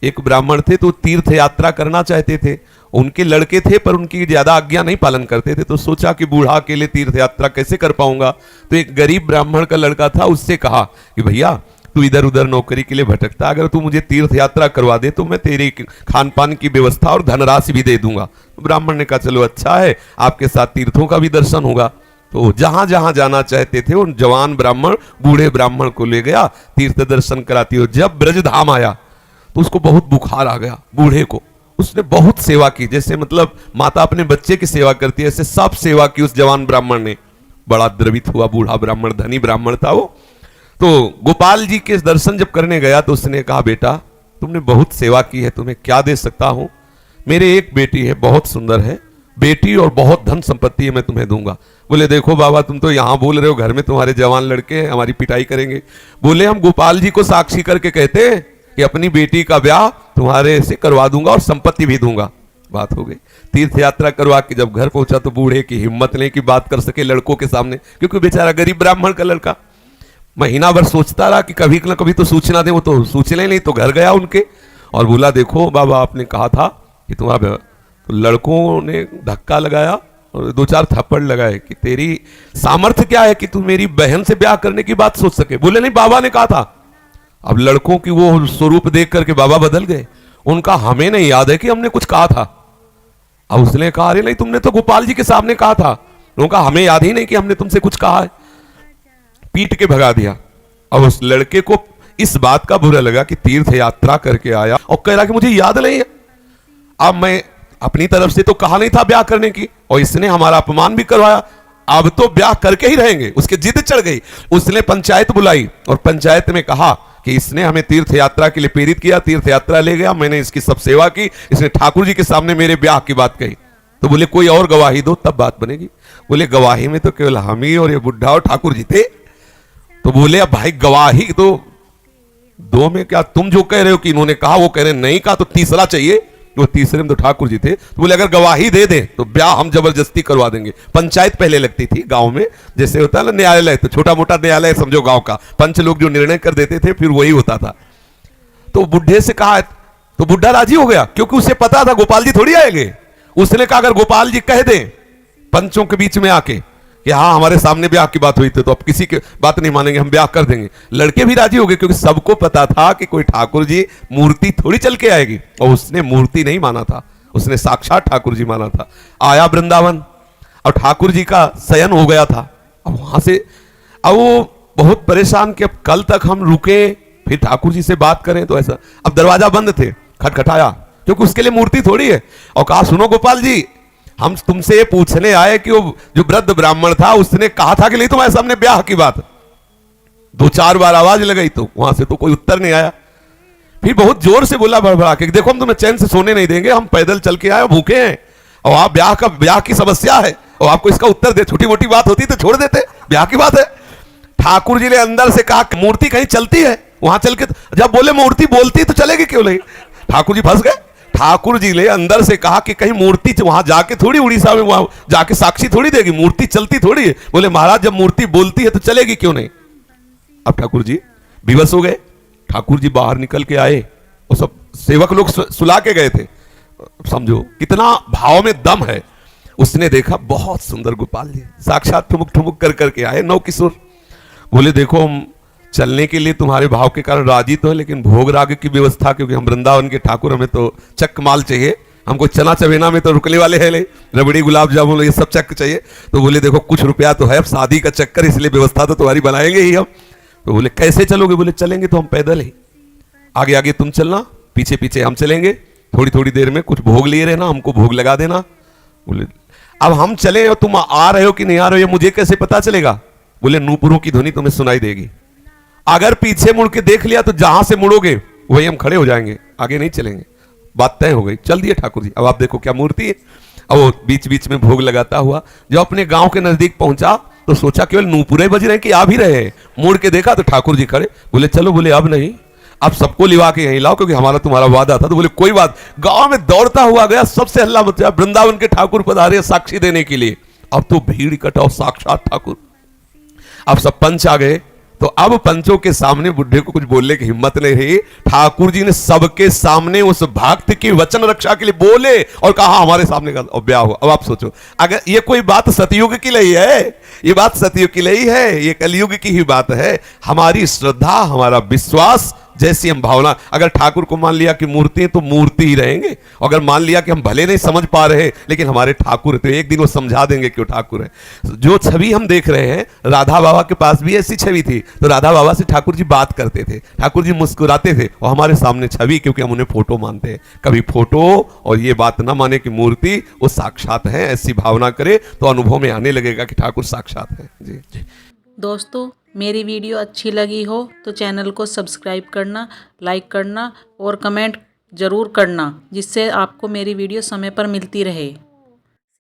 एक ब्राह्मण थे तो तीर्थ यात्रा करना चाहते थे, उनके लड़के थे पर उनकी ज्यादा आज्ञा नहीं पालन करते थे, तो सोचा कि बूढ़ा अकेले तीर्थ यात्रा कैसे कर पाऊंगा। तो एक गरीब ब्राह्मण का लड़का था, उससे कहा कि भैया तू इधर उधर नौकरी के लिए भटकता, अगर तू मुझे तीर्थ यात्रा करवा दे तो मैं तेरी खान पान की व्यवस्था और धनराशि भी दे दूंगा। तो ब्राह्मण ने कहा चलो अच्छा है, आपके साथ तीर्थों का भी दर्शन होगा। तो जहां जहां जाना चाहते थे उन जवान ब्राह्मण बूढ़े ब्राह्मण को ले गया, तीर्थ दर्शन कराती हो। जब ब्रजधाम आया तो उसको बहुत बुखार आ गया बूढ़े को। उसने बहुत सेवा की, जैसे मतलब माता अपने बच्चे की सेवा करती है ऐसे सब सेवा की उस जवान ब्राह्मण ने। बड़ा द्रवित हुआ बूढ़ा ब्राह्मण, धनी ब्राह्मण था वो। तो गोपाल जी के दर्शन जब करने गया तो उसने कहा बेटा तुमने बहुत सेवा की है, तुम्हें क्या दे सकता हूं? मेरे एक बेटी है, बहुत सुंदर है बेटी और बहुत धन संपत्ति है, मैं तुम्हें दूंगा। बोले देखो बाबा तुम तो यहां बोल रहे हो, घर में तुम्हारे जवान लड़के हैं, हमारी पिटाई करेंगे। बोले हम गोपाल जी को साक्षी करके कहते हैं कि अपनी बेटी का ब्याह तुम्हारे से करवा दूंगा और संपत्ति भी दूंगा। बात हो गई। तीर्थ यात्रा करवा के जब घर पहुंचा तो बूढ़े की हिम्मत नहीं कि बात कर सके लड़कों के सामने, क्योंकि बेचारा गरीब ब्राह्मण का लड़का महीना भर सोचता रहा कि कभी ना कभी तो सूचना दे। वो तो सूचना ही नहीं, तो घर गया उनके और बोला देखो बाबा आपने कहा था कि तुम्हारा, तो लड़कों ने धक्का लगाया और दो चार थप्पड़ लगाए कि तेरी सामर्थ्य क्या है कि तू मेरी बहन से ब्याह करने की बात सोच सके। बोले नहीं बाबा ने कहा था। अब लड़कों की वो स्वरूप देख करके बाबा बदल गए। उनका हमें नहीं याद है कि हमने कुछ कहा था। अब उसने कहा अरे नहीं तुमने तो गोपाल जी के सामने कहा था। उनका हमें याद ही नहीं कि हमने तुमसे कुछ कहा है। पीट के भगा दिया। अब उस लड़के को इस बात का बुरा लगा कि तीर्थ यात्रा करके आया और कह रहा कि मुझे याद नहीं है। अब मैं अपनी तरफ से तो कहा नहीं था ब्याह करने की, और इसने हमारा अपमान भी करवाया, अब तो ब्याह करके ही रहेंगे। उसके जिद चढ़ गई। उसने पंचायत बुलाई और पंचायत में कहा कि इसने हमें तीर्थ यात्रा के लिए प्रेरित किया, तीर्थ यात्रा ले गया, मैंने इसकी सब सेवा की, इसने ठाकुर जी के सामने मेरे ब्याह की बात कही। तो बोले कोई और गवाही दो तब बात बनेगी। बोले गवाही में तो केवल हम ही और ये बुढ़ा और ठाकुर जी थे। तो बोले अब भाई गवाही तो दो में क्या, तुम जो कह रहे हो कि इन्होंने कहा वो कह रहे नहीं कहा, तो तीसरा चाहिए। वो तीसरे में तो ठाकुर जी थे। तो बोले अगर गवाही दे दे तो ब्याह हम जबरदस्ती करवा देंगे। पंचायत पहले लगती थी गांव में, जैसे होता है ना न्यायालय, तो छोटा मोटा न्यायालय समझो गांव का, पंच लोग जो निर्णय कर देते थे फिर वही होता था। तो बुढ़े से कहा तो बुढ़ा राजी हो गया, क्योंकि उसे पता था गोपाल जी थोड़ी आएंगे। उसने कहा अगर गोपाल जी कह दे पंचों के बीच में आके कि हाँ हमारे सामने ब्याह की बात हुई थी, तो अब किसी की बात नहीं मानेंगे, हम ब्याह कर देंगे। लड़के भी राजी हो गए, क्योंकि सबको पता था कि कोई ठाकुर जी मूर्ति थोड़ी चल के आएगी। और उसने मूर्ति नहीं माना था, उसने साक्षात ठाकुर जी माना था। आया वृंदावन और ठाकुर जी का शयन हो गया था। अब वहां से अब वो बहुत परेशान कि अब कल तक हम रुके फिर ठाकुर जी से बात करें, तो ऐसा। अब दरवाजा बंद थे, खटखटाया, क्योंकि उसके लिए मूर्ति थोड़ी है, और कहा सुनो गोपाल जी हम तुमसे ये पूछने आए कि वो जो वृद्ध ब्राह्मण था उसने कहा था कि नहीं तुम्हारे सामने ब्याह की बात। दो चार बार आवाज लगाई तो वहां से तो कोई उत्तर नहीं आया। फिर बहुत जोर से बोला भड़बड़ा के देखो हम तुम्हें चैन से सोने नहीं देंगे, हम पैदल चल के आए भूखे हैं, और आप ब्याह की समस्या है और आपको इसका उत्तर दे। छोटी मोटी बात होती तो छोड़ देते, ब्याह की बात है। ठाकुर जी ने अंदर से कहा मूर्ति कहीं चलती है, वहां चल के जब बोले मूर्ति बोलती तो चलेगी क्यों नहीं। ठाकुर जी फंस गए। ठाकुर जी ने अंदर से कहा कि कहीं मूर्ति वहां जाके थोड़ी उड़ीसा में वहां जाके साक्षी थोड़ी देगी, मूर्ति चलती थोड़ी है। बोले महाराज जब मूर्ति बोलती है तो चलेगी क्यों नहीं। अब ठाकुर जी विवश हो गए। ठाकुर जी बाहर निकल के आए और सब सेवक लोग सुला के गए थे। समझो कितना भाव में दम है। उसने देखा बहुत सुंदर गोपाल जी साक्षात ठुमुक ठुमुक कर करके आए, नौ किशोर। बोले देखो हम चलने के लिए तुम्हारे भाव के कारण राजी तो है, लेकिन भोग राग की व्यवस्था, क्योंकि हम वृंदावन के ठाकुर, हमें तो चक माल चाहिए, हमको चना चवेना में तो रुकने वाले हैं नहीं, रबड़ी गुलाब जामुन ये सब चक चाहिए। तो बोले देखो कुछ रुपया तो है, अब शादी का चक्कर, इसलिए व्यवस्था तो तुम्हारी बनाएंगे ही हम। तो बोले कैसे चलोगे। बोले चलेंगे तो हम पैदल ही, आगे आगे तुम चलना, पीछे पीछे हम चलेंगे, थोड़ी थोड़ी देर में कुछ भोग लिए रहना, हमको भोग लगा देना। बोले अब हम चले और तुम आ रहे हो कि नहीं आ रहे हो ये मुझे कैसे पता चलेगा। बोले नूपुरों की ध्वनि तुम्हें सुनाई देगी, अगर पीछे मुड़ के देख लिया तो जहां से मुड़ोगे वही हम खड़े हो जाएंगे, आगे नहीं चलेंगे। बात तय हो गई, चल दिए ठाकुर जी। अब आप देखो क्या मूर्ति है। अब वो बीच बीच में भोग लगाता हुआ जब अपने गांव के नजदीक पहुंचा तो सोचा केवल नूपुरे बज रहे हैं कि आ भी रहे हैं। मुड़ के देखा तो ठाकुर जी खड़े। बोले चलो, बोले अब नहीं, अब सबको लिवा के यहीं लाओ, क्योंकि हमारा तुम्हारा वादा था। तो बोले कोई बात। गांव में दौड़ता हुआ गया, सबसे हल्ला मचा, वृंदावन के ठाकुर पधारे साक्षी देने के लिए। अब तो भीड़ इकट्ठा, साक्षात ठाकुर। अब सब पंच आ गए, तो अब पंचों के सामने बुढ़े को कुछ बोलने की हिम्मत नहीं रही। ठाकुर जी ने सबके सामने उस भक्त की वचन रक्षा के लिए बोले और कहा हमारे सामने का ब्याह हुआ। अब आप सोचो, अगर ये कोई बात सतयुग की नहीं है, ये बात सतयुग की नहीं है, ये कलयुग की ही बात है। हमारी श्रद्धा, हमारा विश्वास, जैसी हम भावना, अगर ठाकुर को मान लिया कि मूर्ति है तो मूर्ति ही रहेंगे। अगर मान लिया कि हम भले नहीं समझ पा रहे लेकिन हमारे ठाकुर है, तो एक दिन वो समझा देंगे कि वो ठाकुर है। जो छवि हम देख रहे हैं, राधा बाबा के पास भी ऐसी छवि थी। तो राधा बाबा से ठाकुर जी बात करते थे, ठाकुर जी मुस्कुराते थे, और हमारे सामने छवि, क्योंकि हम उन्हें फोटो मानते हैं। कभी फोटो और ये बात ना माने कि मूर्ति वो साक्षात है, ऐसी भावना करे तो अनुभव में आने लगेगा कि ठाकुर साक्षात है। जी जी दोस्तों, मेरी वीडियो अच्छी लगी हो तो चैनल को सब्सक्राइब करना, लाइक करना और कमेंट ज़रूर करना, जिससे आपको मेरी वीडियो समय पर मिलती रहे।